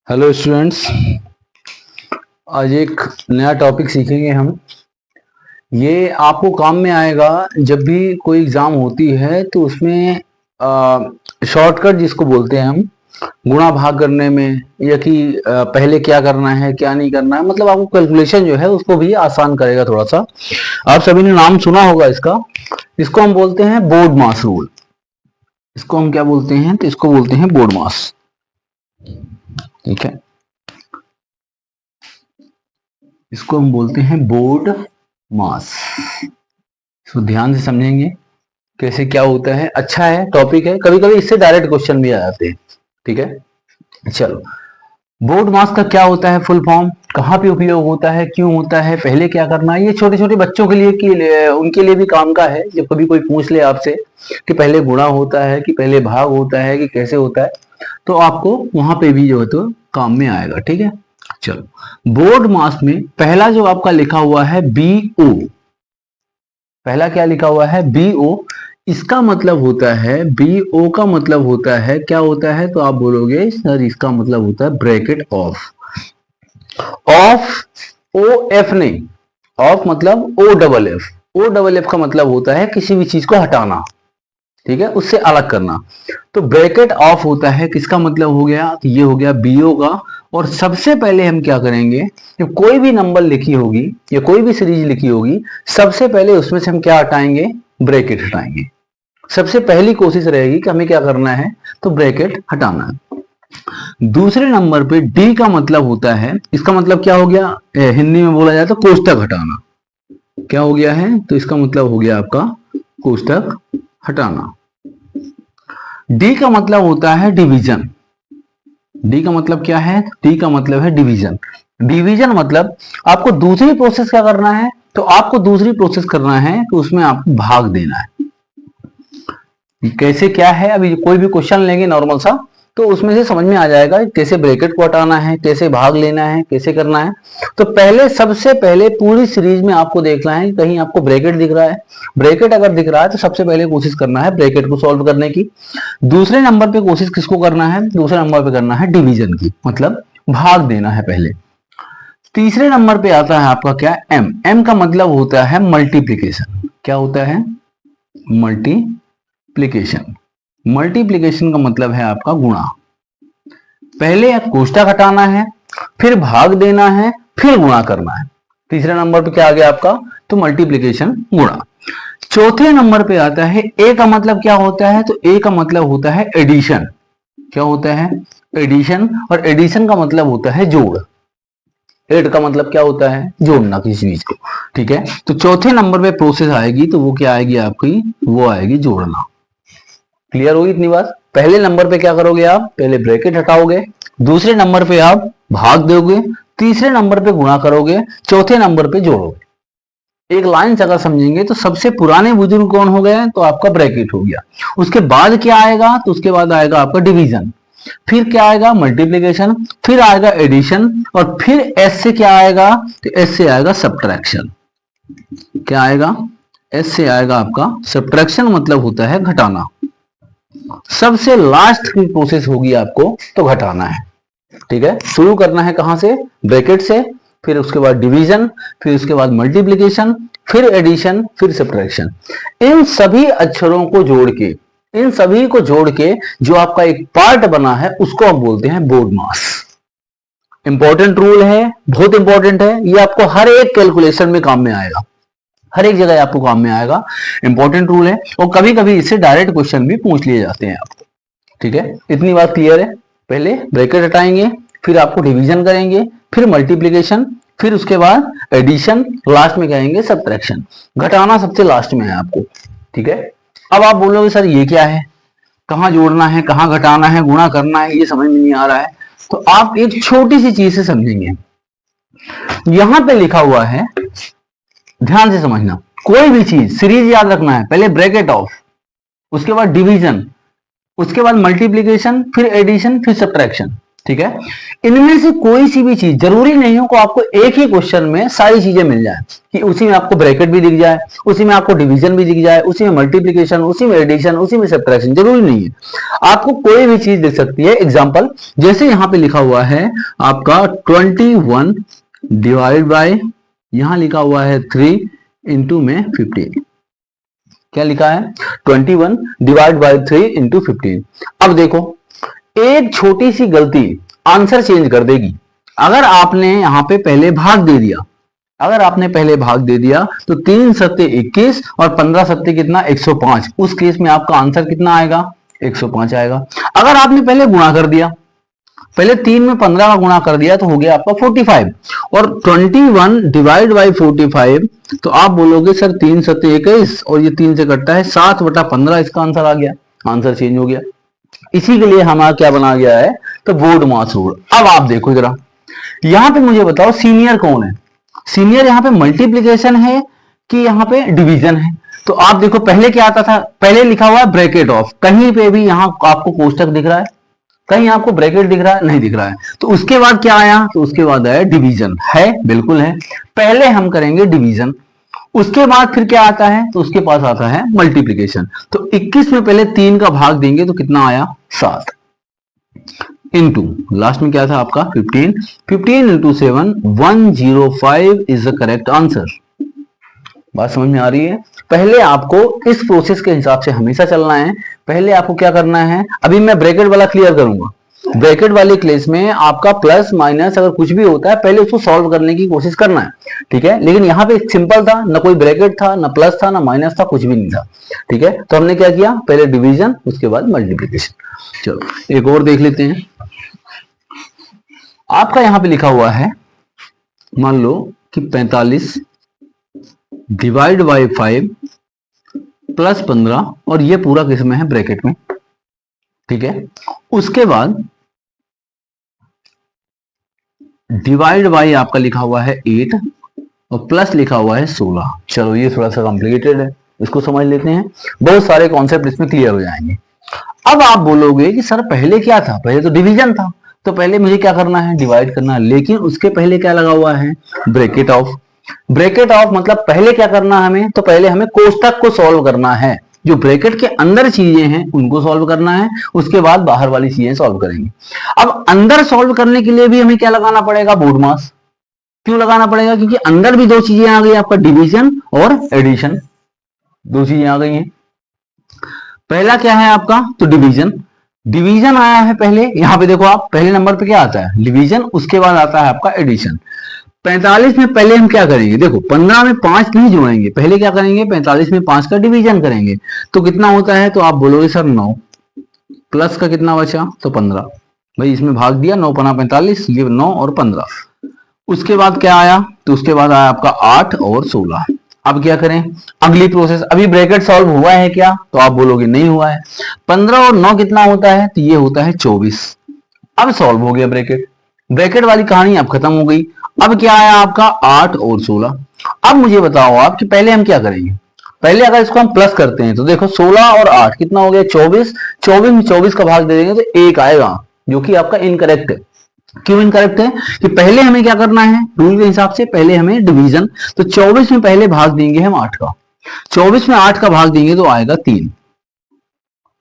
Hello students, आज एक नया टॉपिक सीखेंगे हम। ये आपको काम में आएगा जब भी कोई एग्ज़ाम होती है तो उसमें शॉर्टकट जिसको बोलते हैं हम, गुणा भाग करने में, या कि पहले क्या करना है क्या नहीं करना है, मतलब आपको कैलकुलेशन जो है उसको भी आसान करेगा थोड़ा सा। आप सभी ने नाम सुना होगा इसका। इसको हम बोलते हैं बोर्ड मास रूल। इसको हम क्या बोलते हैं? तो इसको बोलते हैं बोर्ड मास। ठीक है, इसको हम बोलते हैं बोर्ड मास। इसको ध्यान से समझेंगे कैसे क्या होता है। अच्छा है, टॉपिक है, कभी कभी इससे डायरेक्ट क्वेश्चन भी आ जाते हैं। ठीक है, चलो। बोर्ड मास का क्या होता है फुल फॉर्म, कहाँ पे उपयोग होता है, क्यों होता है, पहले क्या करना है, ये छोटे छोटे बच्चों के लिए उनके लिए भी काम का है। जब कभी कोई पूछ ले आपसे कि पहले गुणा होता है कि पहले भाग होता है कि कैसे होता है, तो आपको वहां पे भी जो है तो काम में आएगा। ठीक है, चलो। बोर्ड मास में पहला जो आपका लिखा हुआ है BO, पहला क्या लिखा हुआ है? BO। इसका मतलब होता है, BO का मतलब होता है, क्या होता है? तो आप बोलोगे सर इसका मतलब होता है ब्रैकेट ऑफ। ऑफ, OF नहीं, ऑफ मतलब O डबल एफ का मतलब होता है किसी भी चीज को हटाना। ठीक है, उससे अलग करना। तो ब्रैकेट ऑफ होता है, किसका मतलब हो गया? तो ये हो गया BO का। और सबसे पहले हम क्या करेंगे, जब कोई भी नंबर लिखी होगी या कोई भी सीरीज लिखी होगी, सबसे पहले उसमें से हम क्या हटाएंगे? ब्रैकेट हटाएंगे। सबसे पहली कोशिश रहेगी कि हमें क्या करना है, तो ब्रैकेट हटाना है। दूसरे नंबर पे डी का मतलब होता है, इसका मतलब क्या हो गया? हिंदी में बोला जाए तो कोष्टक हटाना। क्या हो गया है? तो इसका मतलब हो गया आपका कोष्टक हटाना। डी का मतलब होता है डिवीजन। डी का मतलब क्या है? डी का मतलब है डिवीजन। डिवीजन मतलब आपको दूसरी प्रोसेस क्या करना है? तो आपको दूसरी प्रोसेस करना है कि उसमें आपको भाग देना है। कैसे क्या है, अभी कोई भी क्वेश्चन लेंगे नॉर्मल सा, तो उसमें से समझ में आ जाएगा कैसे ब्रैकेट को हटाना है, कैसे भाग लेना है, कैसे करना है। तो पहले, सबसे पहले पूरी सीरीज में आपको देखना है कि कहीं आपको ब्रैकेट दिख रहा है। ब्रैकेट अगर दिख रहा है तो सबसे पहले कोशिश करना है ब्रैकेट को सॉल्व करने की। दूसरे नंबर पे कोशिश किसको करना है? दूसरे नंबर पे करना है डिवीजन की, मतलब भाग देना है पहले। तीसरे नंबर पे आता है आपका क्या? एम। एम का मतलब होता है मल्टीप्लीकेशन। क्या होता है? मल्टीप्लीकेशन। मल्टीप्लीकेशन का मतलब है आपका गुणा। पहले कोष्टक हटाना है, फिर भाग देना है, फिर गुणा करना है। तीसरे नंबर पे क्या आ गया आपका? तो मल्टीप्लीकेशन, गुणा। चौथे नंबर पे आता है ए का मतलब क्या होता है? तो ए का मतलब होता है एडिशन। क्या होता है? एडिशन। और एडिशन का मतलब होता है जोड़। एड का मतलब क्या होता है? जोड़ना किसी चीज को। ठीक है, तो चौथे नंबर पे प्रोसेस आएगी तो वो क्या आएगी आपकी? वो आएगी जोड़ना। क्लियर होगी इतनी बात? पहले नंबर पे क्या करोगे आप? पहले ब्रैकेट हटाओगे, दूसरे नंबर पे आप भाग दोगे, तीसरे नंबर पे गुणा करोगे, चौथे नंबर पे जोड़ोगे। एक लाइन से अगर समझेंगे तो सबसे पुराने बुजुर्ग कौन हो गए? तो आपका ब्रैकेट हो गया। उसके बाद क्या आएगा? तो उसके बाद आएगा आपका डिवीजन, फिर क्या आएगा? मल्टीप्लीकेशन, फिर आएगा एडिशन, और फिर एस से क्या आएगा? तो एस से आएगा सब्ट्रैक्शन। क्या आएगा? एस से आएगा आपका सब्ट्रैक्शन, मतलब होता है घटाना। सबसे लास्ट की प्रोसेस होगी आपको तो घटाना है। ठीक है, शुरू करना है कहां से? ब्रैकेट से, फिर उसके बाद डिवीजन, फिर उसके बाद मल्टीप्लीकेशन, फिर एडिशन, फिर सब्ट्रैक्शन। इन सभी अक्षरों को जोड़ के, इन सभी को जोड़ के जो आपका एक पार्ट बना है उसको हम बोलते हैं बोर्ड मास। इंपॉर्टेंट रूल है, बहुत इंपॉर्टेंट है ये, आपको हर एक कैलकुलेशन में काम में आएगा, हर एक जगह आपको काम में आएगा। इंपॉर्टेंट रूल है, और कभी कभी इससे डायरेक्ट क्वेश्चन भी पूछ लिए जाते हैं आपको। ठीक है, इतनी बात क्लियर है? पहले ब्रैकेट हटाएंगे, फिर आपको डिवीजन करेंगे, फिर मल्टीप्लीकेशन, फिर उसके बाद एडिशन, लास्ट में कहेंगे सब्ट्रैक्शन। घटाना सबसे लास्ट में है आपको। ठीक है, अब आप बोलोगे सर ये क्या है, कहां जोड़ना है, कहां घटाना है, गुणा करना है, ये समझ में नहीं आ रहा है। तो आप एक छोटी सी चीज से समझेंगे। यहां पे लिखा हुआ है, ध्यान से समझना, कोई भी चीज सीरीज याद रखना है। पहले ब्रैकेट ऑफ, उसके बाद डिवीजन, उसके बाद मल्टीप्लीकेशन, फिर एडिशन, फिर सब्ट्रैक्शन। ठीक है। इनमें से कोई सी भी चीज, जरूरी नहीं हो कि आपको एक ही क्वेश्चन में सारी चीजें मिल जाए, कि उसी में आपको ब्रैकेट भी दिख जाए, उसी में आपको डिवीजन भी दिख जाए, उसी में मल्टीप्लीकेशन, उसी में एडिशन, उसी में सब्ट्रैक्शन, जरूरी नहीं है। आपको कोई भी चीज दिख सकती है। एग्जाम्पल जैसे यहां पे लिखा हुआ है आपका 21 डिवाइड बाय, यहां लिखा हुआ है 3 इंटू में 15। क्या लिखा है? 21 डिवाइड बाय 3 इंटू 15। अब देखो, एक छोटी सी गलती आंसर चेंज कर देगी। अगर आपने यहां पे पहले भाग दे दिया, अगर आपने पहले भाग दे दिया तो 3 सत्ते 21 और 15 सत्ते कितना? 105। उस केस में आपका आंसर कितना आएगा? 105 आएगा। अगर आपने पहले गुणा कर दिया, पहले 3 में 15 का गुणा कर दिया तो हो गया आपका 45, और 21 डिवाइड बाई 45, तो आप बोलोगे सर 3 सत्ते 21 और ये 3 से कटता है 7/15, इसका आंसर आ गया। आंसर चेंज हो गया। इसी के लिए हमारा क्या बना गया है? तो बोर्ड मास रूल। अब आप देखो जरा, यहां पे मुझे बताओ सीनियर कौन है? सीनियर यहाँ पे मल्टीप्लीकेशन है कि यहाँ पे डिवीजन है? तो आप देखो पहले क्या आता था, पहले लिखा हुआ है ब्रैकेट ऑफ, कहीं पे भी यहाँ आपको कोष्टक दिख रहा है? कहीं आपको ब्रैकेट दिख रहा है? नहीं दिख रहा है। तो उसके बाद क्या आया? तो उसके बाद आया डिवीजन। है, बिल्कुल है। पहले हम करेंगे डिवीजन, उसके बाद फिर क्या आता है? तो उसके पास आता है मल्टीप्लीकेशन। तो 21 में पहले 3 का भाग देंगे तो कितना आया? 7 इंटू लास्ट में क्या था आपका? 15। 15 into 7, 105 is the correct answer. बात समझ में आ रही है? पहले आपको इस प्रोसेस के हिसाब से हमेशा चलना है। पहले आपको क्या करना है, अभी मैं ब्रैकेट वाला क्लियर करूंगा। ब्रैकेट वाले केस में आपका प्लस माइनस अगर कुछ भी होता है, पहले उसको सॉल्व करने की कोशिश करना है, ठीक है। लेकिन यहाँ पे सिंपल था, ना कोई ब्रैकेट था, ना प्लस था, ना माइनस था, कुछ भी नहीं था, ठीक है। तो हमने क्या किया? पहले डिवीजन, उसके बाद मल्टीप्लीकेशन। चलो एक और देख लेते हैं। आपका यहां पे लिखा हुआ है, मान लो कि 45 डिवाइड बाई 5 प्लस 15, और ये पूरा किस में है? ब्रैकेट में, ठीक है। उसके बाद डिवाइड बाई आपका लिखा हुआ है 8 और प्लस लिखा हुआ है 16। चलो ये थोड़ा सा कॉम्प्लिकेटेड है, इसको समझ लेते हैं। बहुत सारे कॉन्सेप्ट इसमें क्लियर हो जाएंगे। अब आप बोलोगे कि सर पहले क्या था? पहले तो डिवीजन था, तो पहले मुझे क्या करना है? डिवाइड करना है। लेकिन उसके पहले क्या लगा हुआ है? Bracket of. ब्रैकेट ऑफ मतलब पहले क्या करना है हमें? तो पहले हमें कोष्टक को सॉल्व करना है। जो ब्रैकेट के अंदर चीजें हैं उनको सॉल्व करना है, उसके बाद बाहर वाली चीजें सॉल्व करेंगे। अब अंदर सॉल्व करने के लिए भी हमें क्या लगाना पड़ेगा? बोर्ड मास। क्यों लगाना पड़ेगा? क्योंकि अंदर भी दो चीजें आ गई, आपका डिवीजन और एडिशन, दो चीजें आ गई हैं। पहला क्या है आपका? तो डिवीजन। डिवीजन आया है पहले, यहां पे देखो आप, पहले नंबर पे क्या आता है? डिवीजन, उसके बाद आता है आपका एडिशन। 45 में पहले हम क्या करेंगे? देखो 15 में 5 नहीं जोड़ेंगे, पहले क्या करेंगे? 45 में 5 का डिवीजन करेंगे। तो कितना होता है? तो आप बोलोगे सर 9, प्लस का कितना बचा? तो 15। भाई इसमें भाग दिया, 9 पना 45, ये 9 और 15। उसके बाद क्या आया? तो उसके बाद आया आपका 8 और 16। अब क्या करें? अगली प्रोसेस, अभी ब्रैकेट सॉल्व हुआ है क्या? तो आप बोलोगे नहीं हुआ है। 15 और 9 कितना होता है? तो ये होता है 24। अब सॉल्व हो गया ब्रैकेट, ब्रैकेट वाली कहानी अब खत्म हो गई। अब क्या आया आपका? 8 और 16। अब मुझे बताओ आप कि पहले हम क्या करेंगे? पहले अगर इसको हम प्लस करते हैं तो देखो 16 और 8 कितना हो गया? 24। 24 में 24 का भाग दे देंगे तो 1 आएगा, जो कि आपका इनकरेक्ट है। क्यों इनकरेक्ट है? कि पहले हमें क्या करना है? रूल के हिसाब से पहले हमें डिवीजन, तो 24 में पहले भाग देंगे हम 8 का। 24 में 8 का भाग देंगे तो आएगा 3,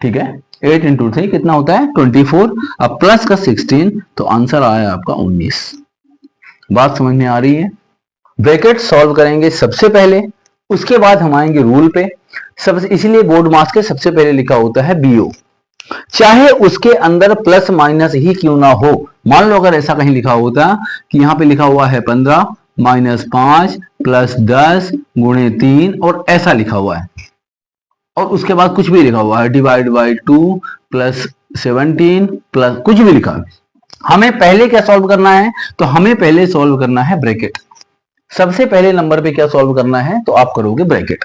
ठीक है। 8 इंटू 3 कितना होता है? 24। अब प्लस का 16, तो आंसर आया आपका 19। बात समझ में आ रही है? ब्रैकेट सॉल्व करेंगे सबसे पहले, उसके बाद हम आएंगे रूल पे। सबसे इसलिए बोर्ड मास के सबसे पहले लिखा होता है बीओ, चाहे उसके अंदर प्लस माइनस ही क्यों ना हो। मान लो अगर ऐसा कहीं लिखा होता कि यहां पे लिखा हुआ है 15 माइनस 5 प्लस 10 गुणे 3, और ऐसा लिखा हुआ है, और उसके बाद कुछ भी लिखा हुआ है डिवाइड बाई 2 प्लस 17 प्लस कुछ भी लिखा है। हमें पहले क्या सॉल्व करना है? तो हमें पहले सॉल्व करना है ब्रैकेट। सबसे पहले नंबर पे क्या सॉल्व करना है? तो आप करोगे ब्रैकेट।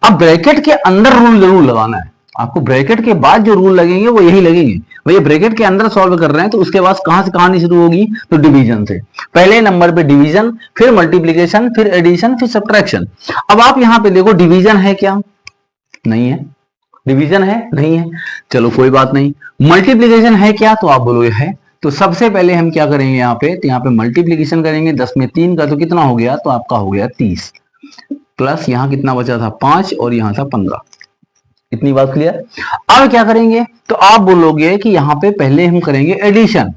अब ब्रैकेट के अंदर रूल जरूर लगाना है आपको। ब्रैकेट के बाद जो रूल लगेंगे वो यही लगेंगे। भैया ब्रैकेट के अंदर सॉल्व कर रहे हैं तो उसके बाद कहां से कहानी शुरू होगी? तो डिवीजन से। पहले नंबर पे डिवीजन, फिर मल्टीप्लीकेशन, फिर एडिशन, फिर सब्ट्रैक्शन। अब आप यहां पे देखो, डिवीजन है क्या? नहीं है। डिवीजन है? नहीं है। चलो कोई बात नहीं। मल्टीप्लीकेशन है क्या? तो आप बोलोगे है। तो सबसे पहले हम क्या करेंगे यहाँ पे, तो यहाँ पे मल्टीप्लीकेशन करेंगे 10 में 3 का, तो कितना हो गया, तो आपका हो गया 30, प्लस यहाँ कितना बचा था 5 और यहाँ था 15। इतनी बात क्लियर। अब क्या करेंगे, तो आप बोलोगे कि यहाँ पे पहले हम करेंगे एडिशन,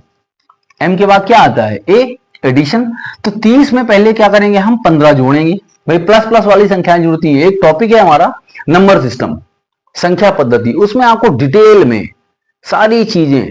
एम के बाद क्या आता है ए, एडिशन। तो 30 में पहले क्या करेंगे, हम 15 जोड़ेंगे। भाई प्लस प्लस वाली संख्याएं जुड़ती हैं, एक टॉपिक है हमारा नंबर सिस्टम, संख्या पद्धति, उसमें आपको डिटेल में सारी चीजें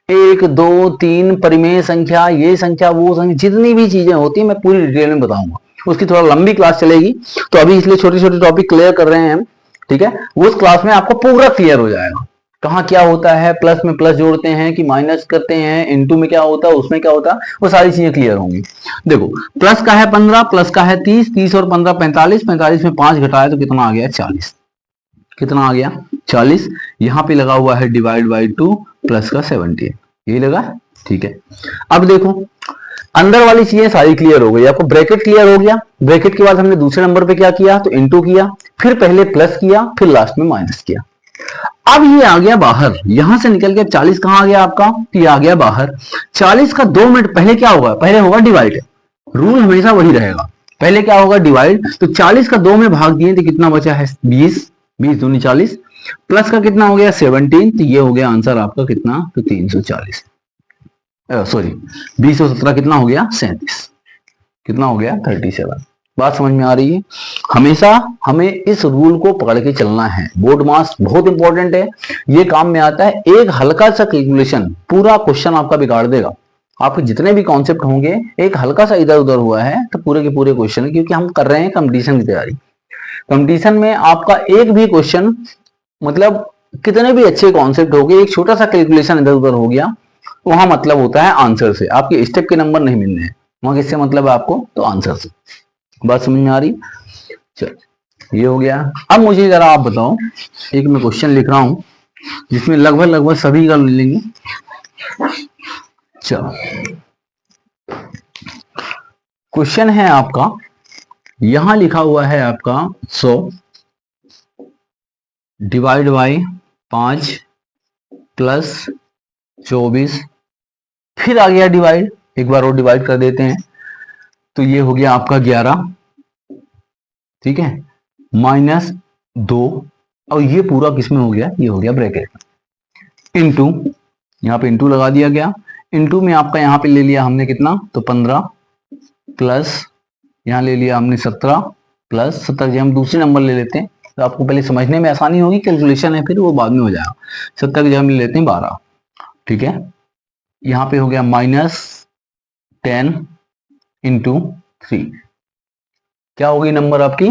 1 2 3 परिमेय संख्या, ये संख्या वो संख्या, जितनी भी चीजें होती है मैं पूरी डिटेल में बताऊंगा। उसकी थोड़ा लंबी क्लास चलेगी, तो अभी इसलिए छोटे छोटे टॉपिक क्लियर कर रहे हैं हम, ठीक है। उस क्लास में आपको पूरा क्लियर हो जाएगा, कहाँ क्या होता है, प्लस में प्लस जोड़ते हैं कि माइनस करते हैं, इनटू में क्या होता है, उसमें क्या होता है, वो सारी चीजें क्लियर होंगी। देखो प्लस का है 15, प्लस का है 30, 30 और 15 45, 45 में 5 घटाए तो कितना आ गया 40, कितना आ गया 40। यहाँ पे लगा हुआ है डिवाइड बाई 2 प्लस का 17, यही लगा, ठीक है। अब देखो अंदर वाली चीजें सारी क्लियर हो गई, आपको ब्रैकेट क्लियर हो गया। ब्रैकेट के बाद हमने दूसरे नंबर पे क्या किया, तो इनटू किया, फिर पहले प्लस किया, फिर लास्ट में माइनस किया। अब ये आ गया बाहर, यहां से निकल के 40 कहां आ गया आपका, तो ये आ गया बाहर। 40 का 2 मिनट पहले क्या होगा, पहले होगा डिवाइड, रूल हमेशा वही रहेगा, पहले क्या होगा डिवाइड। तो 40 का 2 में भाग दिए तो कितना बचा है 20, 20 दूनी 40, प्लस का कितना हो गया 17, तो ये हो गया आंसर आपका कितना, तो 340, सॉरी 20 और 17 कितना हो गया 37, कितना हो गया 37। बात समझ में आ रही है। हमेशा हमें इस रूल को पकड़ के चलना है, बोर्ड मास बहुत इंपॉर्टेंट है, ये काम में आता है। एक हल्का सा कैलकुलेशन पूरा क्वेश्चन आपका बिगाड़ देगा। आपके जितने भी कॉन्सेप्ट होंगे, एक हल्का सा इधर उधर हुआ है तो पूरे के पूरे क्वेश्चन, क्योंकि हम कर रहे हैं कंपटीशन की तैयारी। कंपटीशन में आपका एक भी क्वेश्चन, मतलब कितने भी अच्छे कॉन्सेप्ट हो गए, एक छोटा सा कैलकुलेशन इधर उधर हो गया, वहां मतलब होता है आंसर से, आपके स्टेप के नंबर नहीं मिलने हैं, वहां किससे मतलब है आपको, तो आंसर से। बात समझ में आ रही। चलो ये हो गया। अब मुझे जरा आप बताओ, एक मैं क्वेश्चन लिख रहा हूं जिसमें लगभग सभी का मिलेंगे। चलो क्वेश्चन है आपका, यहां लिखा हुआ है आपका 100 डिवाइड बाई 5 प्लस 24, फिर आ गया डिवाइड, एक बार और डिवाइड कर देते हैं, तो ये हो गया आपका 11, ठीक है, माइनस 2, और ये पूरा किसमें हो गया, ये हो गया ब्रैकेट, इनटू, यहाँ पे इनटू लगा दिया गया, इनटू में आपका यहाँ पे ले लिया हमने कितना, तो 15, प्लस यहाँ ले लिया हमने 17, प्लस 17 हम दूसरे नंबर ले लेते हैं तो आपको पहले समझने में आसानी होगी, कैलकुलेशन है फिर वो बाद में हो जाएगा। 17 की जगह हम ले लेते हैं 12, ठीक है। यहाँ पे हो गया माइनस 10 इंटू 3, क्या होगी नंबर आपकी,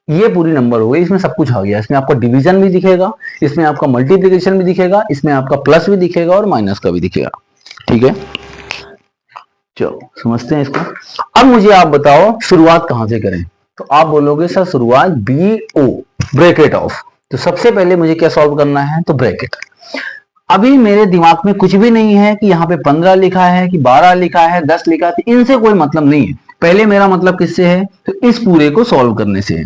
ये पूरी नंबर हो गई, इसमें सब कुछ आ गया, इसमें आपका डिवीजन भी दिखेगा, इसमें आपका मल्टीप्लिकेशन भी दिखेगा, इसमें आपका प्लस भी दिखेगा और माइनस का भी दिखेगा, ठीक है। चलो समझते हैं इसको। अब मुझे आप बताओ शुरुआत कहां से करें, तो आप बोलोगे सर शुरुआत बी ओ, ब्रैकेट ऑफ, तो सबसे पहले मुझे क्या सॉल्व करना है, तो ब्रैकेट। अभी मेरे दिमाग में कुछ भी नहीं है कि यहाँ पे 15 लिखा है कि 12 लिखा है 10 लिखा है, तो इनसे कोई मतलब नहीं है, पहले मेरा मतलब किससे है, तो इस पूरे को सॉल्व करने से है।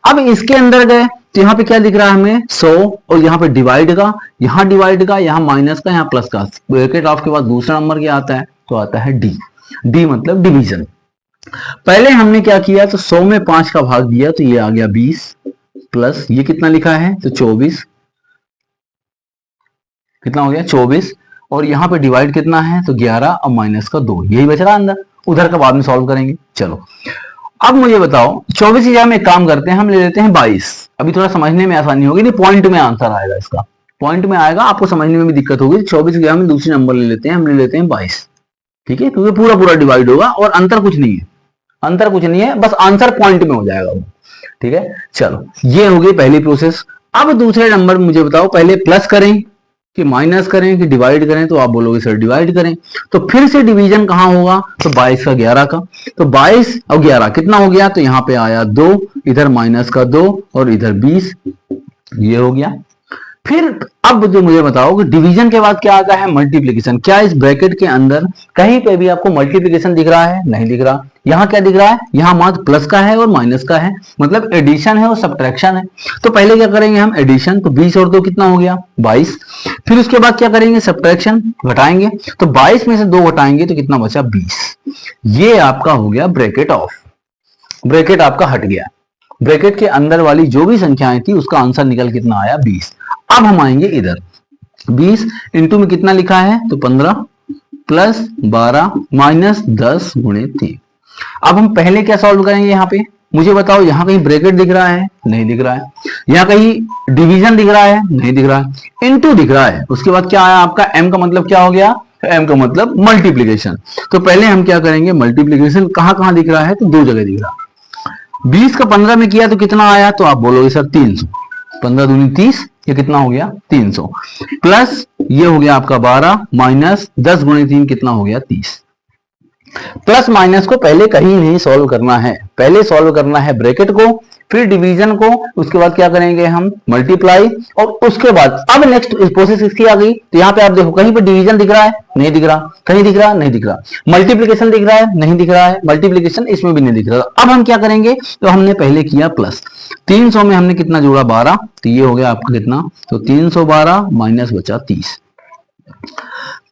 अब इसके अंदर गए तो यहाँ पे क्या दिख रहा है हमें 100, और यहाँ पे डिवाइड का, यहाँ डिवाइड का, यहाँ माइनस का, यहाँ प्लस का, ब्रैकेट ऑफ के बाद दूसरा नंबर क्या आता है, तो आता है डी, डी मतलब डिवीजन। पहले हमने क्या किया, तो 100 में 5 का भाग दिया, तो ये आ गया 20, प्लस ये कितना लिखा है, तो 24, कितना हो गया 24, और यहाँ पे डिवाइड कितना है, तो 11 और माइनस का 2, यही बच रहा अंदर, उधर का बाद में सॉल्व करेंगे। चलो अब मुझे बताओ 24 की जगह में एक काम करते हैं, हम ले लेते हैं 22, अभी थोड़ा समझने में आसानी होगी, नहीं पॉइंट में आंसर आएगा इसका, पॉइंट में आएगा, आपको समझने में भी दिक्कत होगी। 24 की जगह में दूसरी नंबर ले लेते हैं, हम ले लेते हैं 22, ठीक है, क्योंकि पूरा पूरा डिवाइड होगा और अंतर कुछ नहीं है, अंतर कुछ नहीं है, बस आंसर पॉइंट में हो जाएगा वो, ठीक है। चलो ये हो गई पहली प्रोसेस। अब दूसरे नंबर में मुझे बताओ पहले प्लस करें कि माइनस करें कि डिवाइड करें, तो आप बोलोगे सर डिवाइड करें, तो फिर से डिवीजन कहां होगा, तो 22 का 11 का, तो 22 और 11 कितना हो गया, तो यहां पे आया 2, इधर माइनस का 2 और इधर 20, ये हो गया। फिर अब जो मुझे बताओ कि डिवीजन के बाद क्या आता है, मल्टीप्लीकेशन। क्या इस ब्रैकेट के अंदर कहीं पे भी आपको मल्टीप्लीकेशन दिख रहा है? नहीं दिख रहा। यहाँ क्या दिख रहा है? यहाँ मात्र प्लस का है और माइनस का है, मतलब एडिशन है और सब्ट्रैक्शन है। तो पहले क्या करेंगे हम, एडिशन, तो 20 और 2 कितना हो गया, 22। फिर उसके बाद क्या करेंगे, सब्ट्रैक्शन, घटाएंगे, तो 22 में से 2 घटाएंगे तो कितना बचा, 20। ये आपका हो गया ब्रैकेट ऑफ, ब्रैकेट आपका हट गया। ब्रैकेट के अंदर वाली जो भी संख्याएं थी उसका आंसर निकल कितना आया, 20। अब हम आएंगे इधर, 20 इंटू में कितना लिखा है, तो 15 प्लस 12 माइनस 10 गुणे 3। अब हम पहले क्या सॉल्व करेंगे, यहाँ पे मुझे बताओ, यहाँ कहीं ब्रैकेट दिख रहा है? नहीं दिख रहा है। यहाँ कहीं डिवीजन दिख रहा है? नहीं दिख रहा है। इनटू दिख रहा है। उसके बाद क्या आया आपका, m का मतलब क्या हो गया, m का मतलब मल्टीप्लीकेशन। तो पहले हम क्या करेंगे, मल्टीप्लीकेशन कहां कहां दिख रहा है, तो 2 जगह दिख रहा है। 20 का 15 में किया तो कितना आया, तो आप बोलोगे सर 300, 15 दूनी 30, ये कितना हो गया, 300, प्लस ये हो गया आपका 12 माइनस 10 गुणे 3 कितना हो गया, 30। प्लस माइनस को पहले कहीं नहीं सॉल्व करना है, पहले सॉल्व करना है ब्रैकेट को, फिर डिवीजन को, उसके बाद क्या करेंगे हम, मल्टीप्लाई, और उसके बाद अब नेक्स्ट प्रोसेस इसकी आ गई। तो यहाँ पे आप देखो, कहीं पे डिवीजन दिख रहा है? नहीं दिख रहा। कहीं दिख रहा? नहीं दिख रहा। मल्टीप्लीकेशन दिख रहा है? नहीं दिख रहा है। मल्टीप्लीकेशन इसमें भी नहीं दिख रहा। अब हम क्या करेंगे, तो हमने पहले किया प्लस, 300 में हमने कितना जोड़ा, 12, तो ये हो गया आपका कितना, तो 312 माइनस बचा 30।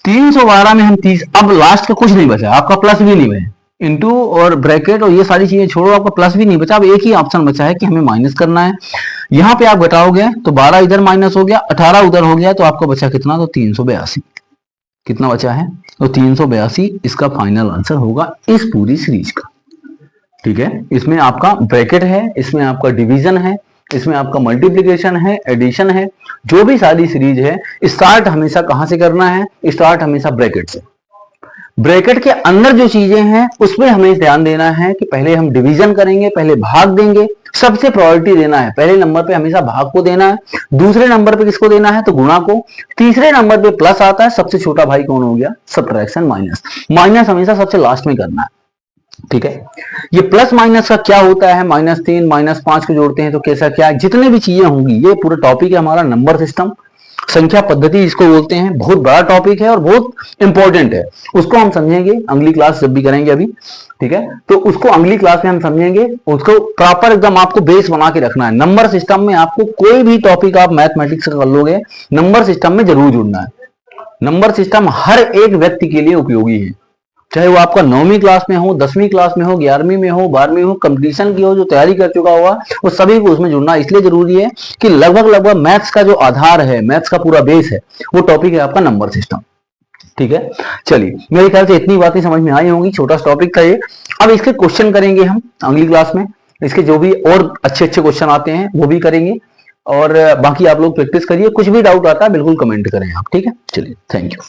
312 में हम 30, अब लास्ट का कुछ नहीं बचा, आपका प्लस भी नहीं बचा, इनटू और ब्रैकेट और ये सारी चीजें छोड़ो, आपका प्लस भी नहीं बचा। अब एक ही ऑप्शन बचा है कि हमें माइनस करना है। यहाँ पे आप घटाओगे तो 12 इधर माइनस हो गया, 18 उधर हो गया, तो आपका बचा कितना, तो 382। कितना बचा है, तो 382 इसका फाइनल आंसर होगा इस पूरी सीरीज का। ठीक है, इसमें आपका ब्रैकेट है, इसमें आपका डिवीजन है, इसमें आपका मल्टीप्लीकेशन है, एडिशन है, जो भी सारी सीरीज है। स्टार्ट हमेशा कहां से करना है, स्टार्ट हमेशा ब्रैकेट से। ब्रैकेट के अंदर जो चीजें हैं उसमें हमें ध्यान देना है कि पहले हम डिवीजन करेंगे, पहले भाग देंगे, सबसे प्रायोरिटी देना है, पहले नंबर पे हमेशा भाग को देना है, दूसरे नंबर पे किसको देना है, तो गुणा को, तीसरे नंबर पे प्लस आता है, सबसे छोटा भाई कौन हो गया, सब्ट्रैक्शन, माइनस। माइनस हमेशा सबसे लास्ट में करना है। ठीक है, ये प्लस माइनस का क्या होता है, -3 -5 को जोड़ते हैं तो कैसा क्या है, जितने भी चीजें होंगी, ये पूरा टॉपिक है हमारा नंबर सिस्टम, संख्या पद्धति इसको बोलते हैं। बहुत बड़ा टॉपिक है और बहुत इंपॉर्टेंट है, उसको हम समझेंगे अगली क्लास जब भी करेंगे अभी। ठीक है, तो उसको अगली क्लास में हम समझेंगे, उसको प्रॉपर एकदम आपको बेस बना के रखना है। नंबर सिस्टम में आपको कोई भी टॉपिक आप मैथमेटिक्स का कर लोगे, नंबर सिस्टम में जरूर जुड़ना है। नंबर सिस्टम हर एक व्यक्ति के लिए उपयोगी है, चाहे वो आपका 9वीं क्लास में हो, 10वीं क्लास में हो, 11वीं में हो, 12वीं हो, कंपटीशन की हो, जो तैयारी कर चुका होगा, वो सभी को उसमें जुड़ना इसलिए जरूरी है कि लगभग मैथ्स का जो आधार है, मैथ्स का पूरा बेस है, वो टॉपिक है आपका नंबर सिस्टम। ठीक है, चलिए मेरे ख्याल से इतनी बातें समझ में आई होंगी, छोटा सा टॉपिक था ये। अब इसके क्वेश्चन करेंगे हम अगली क्लास में, इसके जो भी और अच्छे अच्छे क्वेश्चन आते हैं वो भी करेंगे, और बाकी आप लोग प्रैक्टिस करिए, कुछ भी डाउट आता है बिल्कुल कमेंट करें आप। ठीक है, चलिए, थैंक यू।